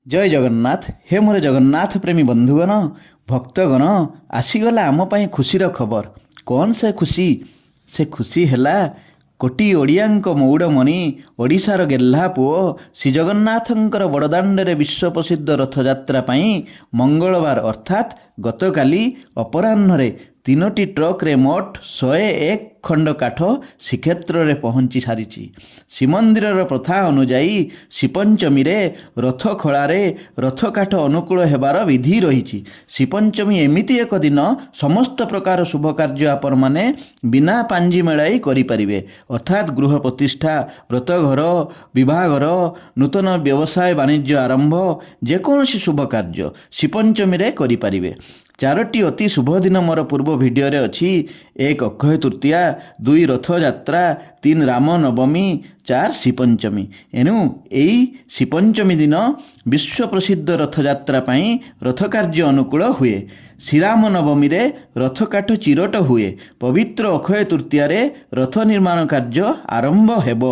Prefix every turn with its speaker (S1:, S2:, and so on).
S1: जय जगन्नाथ। हे मोर जगन्नाथ प्रेमी बंधुगण भक्तगण आसीगला आम पाई खुशीर खबर। कौन से खुशी हैला कोटी ओडियांक मौड़मणि ओडिशार गेल्हा पुओ श्री जगन्नाथंकर बड़दाण्डे विश्व प्रसिद्ध रथयात्रा पाई मंगलवार अर्थात गतकाली अपराह्न तीनोटी ट्रक्रे मोट 101 खंड काठ श्रीक्षेत्र में पहुँची सारी। श्रीमंदिर प्रथा अनुजाई श्रीपंचमी रथ खड़े रथ काठ अनुकूल होबार विधि रही। श्रीपंचमी एमिति एक दिन समस्त प्रकार शुभ कार्य आपण मैंने बिना पांजी मेलाई करें अर्थात गृह प्रतिष्ठा व्रतघर विवाहघर नूतन व्यवसाय वाणिज्य आरंभ जेकोसी शुभ कार्य श्रीपंचमी करें। चारोटी अति शुभ दिन मोर पूर्व भिडियो अच्छी। 1 अक्षय तृतीया, 2 रथयात्रा, 3 राम नवमी, 4 श्रीपंचमी। एणु यही श्रीपंचमी दिन विश्व प्रसिद्ध रथयात्रा पाई रथ कार्य अनुकूल हुए। श्रीराम नवमी रथ काठ चिरट हुए। पवित्र अक्षय तृतीया रथ निर्माण कार्य आरंभ हेब।